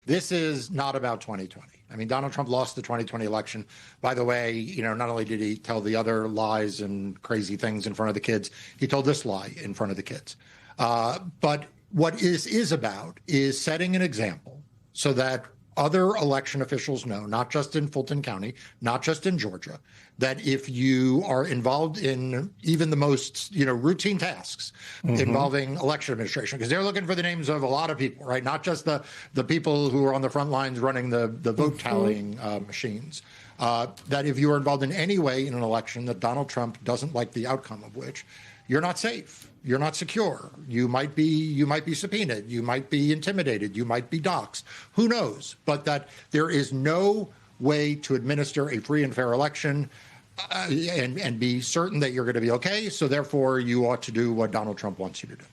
This is not about 2020. I mean, Donald Trump lost the 2020 election. By the way, not only did he tell the other lies and crazy things in front of the kids, he told this lie in front of the kids. But what is about is setting an example so that other election officials know, not just in Fulton County, not just in Georgia, that if you are involved in even the most, routine tasks involving election administration, because they're looking for the names of a lot of people, right? Not just the people who are on the front lines running the vote tallying machines. That if you are involved in any way in an election that Donald Trump doesn't like the outcome of which, you're not safe. You're not secure. You might be subpoenaed. You might be intimidated. You might be doxxed. Who knows? But that there is no way to administer a free and fair election and be certain that you're going to be okay. So therefore, you ought to do what Donald Trump wants you to do.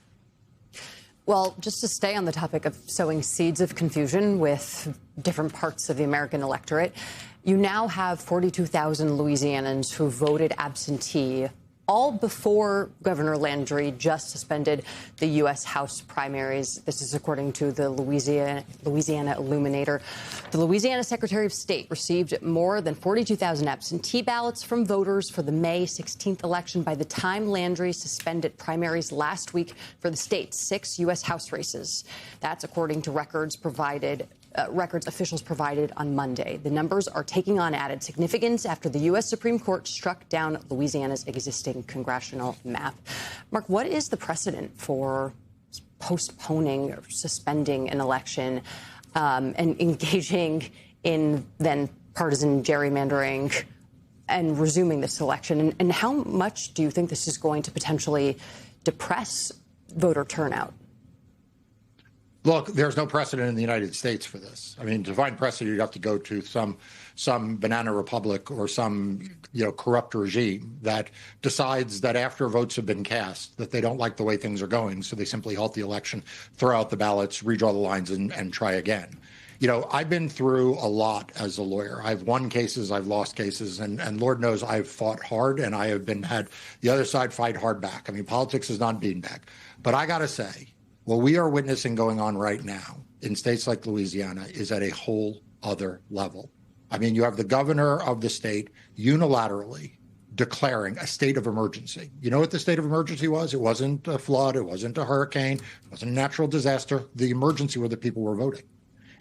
Well, just to stay on the topic of sowing seeds of confusion with different parts of the American electorate, you now have 42,000 Louisianans who voted absentee, all before Governor Landry just suspended the U.S. House primaries. This is according to the Louisiana Illuminator. The Louisiana Secretary of State received more than 42,000 absentee ballots from voters for the May 16th election by the time Landry suspended primaries last week for the state's 6 U.S. House races. That's according to records officials provided on Monday. The numbers are taking on added significance after the U.S. Supreme Court struck down Louisiana's existing congressional map. Mark, what is the precedent for postponing or suspending an election and engaging in then partisan gerrymandering and resuming this election? And how much do you think this is going to potentially depress voter turnout? Look, there's no precedent in the United States for this. I mean, to find precedent, you'd have to go to some banana republic or some, corrupt regime that decides that after votes have been cast, that they don't like the way things are going. So they simply halt the election, throw out the ballots, redraw the lines and try again. I've been through a lot as a lawyer. I've won cases, I've lost cases, and Lord knows I've fought hard and I have had the other side fight hard back. I mean, politics is not beanbag. But I got to say, what we are witnessing going on right now in states like Louisiana is at a whole other level. I mean, you have the governor of the state unilaterally declaring a state of emergency. You know what the state of emergency was? It wasn't a flood. It wasn't a hurricane. It wasn't a natural disaster. The emergency where the people were voting.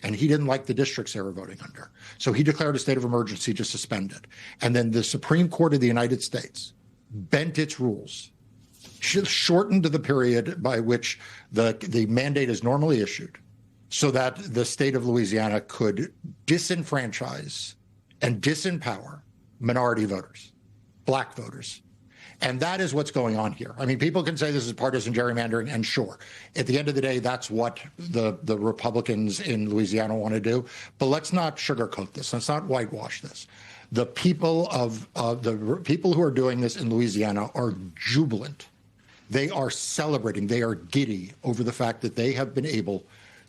And he didn't like the districts they were voting under. So he declared a state of emergency to suspend it. And then the Supreme Court of the United States bent its rules, shortened the period by which the mandate is normally issued so that the state of Louisiana could disenfranchise and disempower minority voters, black voters. And that is what's going on here. I mean, people can say this is partisan gerrymandering, and sure, at the end of the day, that's what the Republicans in Louisiana want to do. But let's not sugarcoat this. Let's not whitewash this. The people the people who are doing this in Louisiana are jubilant. They are celebrating. They are giddy over the fact that they have been able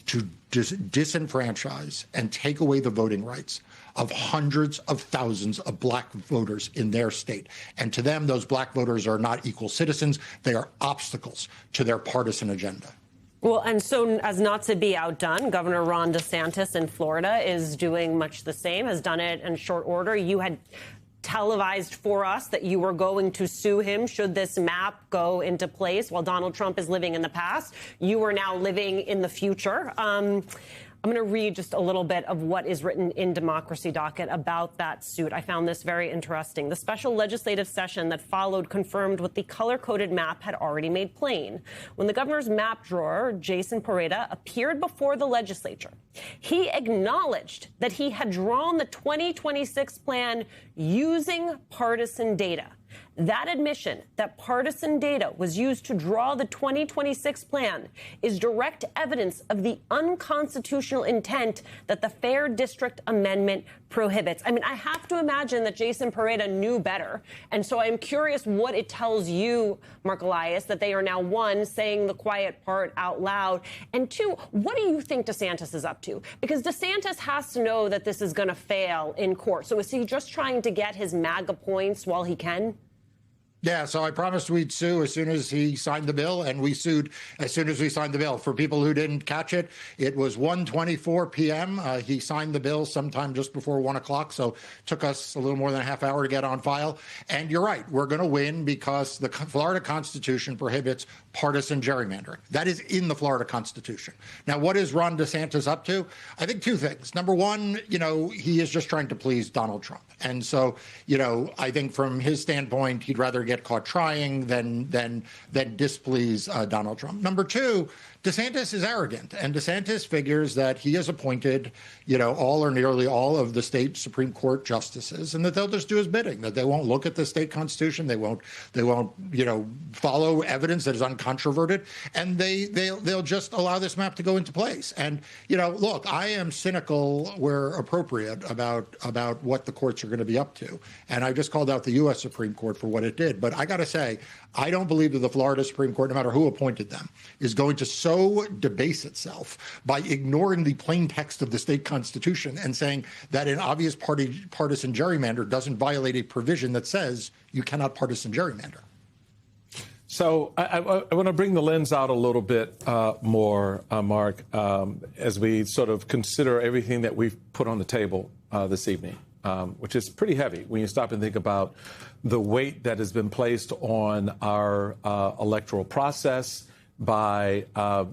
to disenfranchise and take away the voting rights of hundreds of thousands of black voters in their state. And to them, those black voters are not equal citizens. They are obstacles to their partisan agenda. Well, and so as not to be outdone, Governor Ron DeSantis in Florida is doing much the same, has done it in short order. You had televised for us that you were going to sue him should this map go into place while Donald Trump is living in the past. You are now living in the future. I'm going to read just a little bit of what is written in Democracy Docket about that suit. I found this very interesting. The special legislative session that followed confirmed what the color-coded map had already made plain. When the governor's map drawer, Jason Pareda, appeared before the legislature, he acknowledged that he had drawn the 2026 plan using partisan data. That admission that partisan data was used to draw the 2026 plan is direct evidence of the unconstitutional intent that the Fair District Amendment prohibits. I mean, I have to imagine that Jason Pareda knew better. And so I'm curious what it tells you, Mark Elias, that they are now, one, saying the quiet part out loud, and two, what do you think DeSantis is up to? Because DeSantis has to know that this is going to fail in court. So is he just trying to get his MAGA points while he can? Yeah, so I promised we'd sue as soon as he signed the bill, and we sued as soon as we signed the bill. For people who didn't catch it, it was 1:24 p.m. He signed the bill sometime just before 1 o'clock, so it took us a little more than a half hour to get on file. And you're right, we're going to win because the Florida Constitution prohibits partisan gerrymandering. That is in the Florida Constitution. Now, what is Ron DeSantis up to? I think two things. Number one, he is just trying to please Donald Trump. And so, I think from his standpoint, he'd rather get caught trying than displease Donald Trump. Number two, DeSantis is arrogant, and DeSantis figures that he has appointed, all or nearly all of the state Supreme Court justices, and that they'll just do his bidding, that they won't look at the state constitution, they won't, follow evidence that is uncontroverted, and they'll just allow this map to go into place. And, look, I am cynical where appropriate about what the courts are going to be up to, and I just called out the U.S. Supreme Court for what it did. But I got to say, I don't believe that the Florida Supreme Court, no matter who appointed them, is going to so debase itself by ignoring the plain text of the state constitution and saying that an obvious partisan gerrymander doesn't violate a provision that says you cannot partisan gerrymander. So I want to bring the lens out a little bit more, Mark, as we sort of consider everything that we've put on the table this evening, which is pretty heavy when you stop and think about the weight that has been placed on our electoral process by a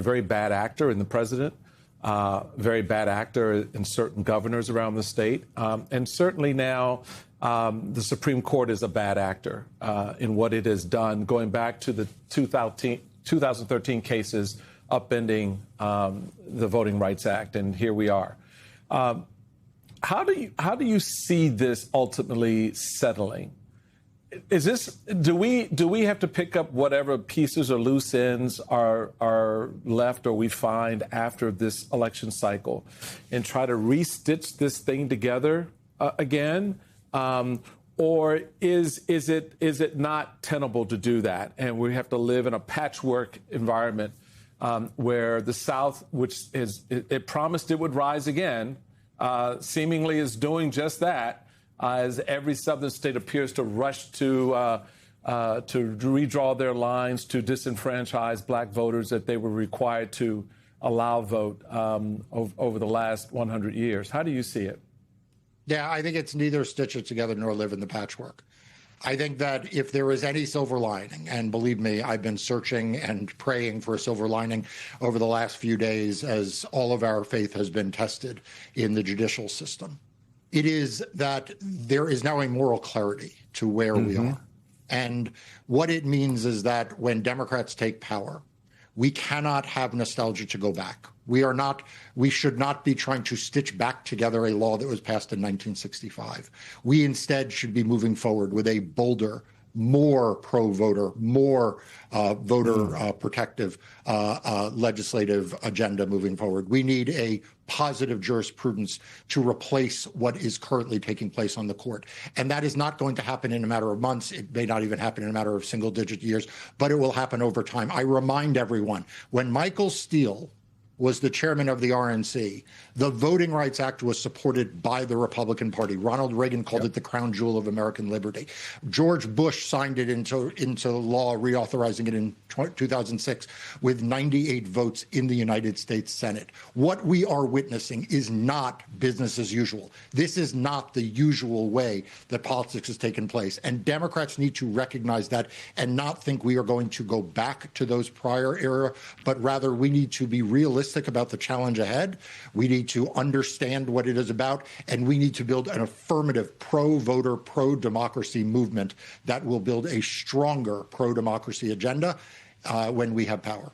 very bad actor in the president, very bad actor in certain governors around the state, and certainly now the Supreme Court is a bad actor in what it has done, going back to the 2013 cases upending the Voting Rights Act, and here we are. How do you see this ultimately settling? Do we have to pick up whatever pieces or loose ends are left or we find after this election cycle and try to restitch this thing together again? Or is it not tenable to do that, and we have to live in a patchwork environment where the South, which it promised it would rise again, seemingly is doing just that, as every southern state appears to rush to redraw their lines to disenfranchise black voters that they were required to allow vote over the last 100 years. How do you see it? Yeah, I think it's neither stitch it together nor live in the patchwork. I think that if there is any silver lining, and believe me, I've been searching and praying for a silver lining over the last few days as all of our faith has been tested in the judicial system, it is that there is now a moral clarity to where we are. And what it means is that when Democrats take power, we cannot have nostalgia to go back. We should not be trying to stitch back together a law that was passed in 1965. We instead should be moving forward with a bolder, more pro-voter, more voter protective legislative agenda moving forward. We need a positive jurisprudence to replace what is currently taking place on the court. And that is not going to happen in a matter of months. It may not even happen in a matter of single-digit years, but it will happen over time. I remind everyone, when Michael Steele was the chairman of the RNC, the Voting Rights Act was supported by the Republican Party. Ronald Reagan called it the crown jewel of American liberty. George Bush signed it into law, reauthorizing it in 2006 with 98 votes in the United States Senate. What we are witnessing is not business as usual. This is not the usual way that politics has taken place. And Democrats need to recognize that and not think we are going to go back to those prior era, but rather we need to be realistic about the challenge ahead. We need to understand what it is about, and we need to build an affirmative pro-voter, pro-democracy movement that will build a stronger pro-democracy agenda when we have power.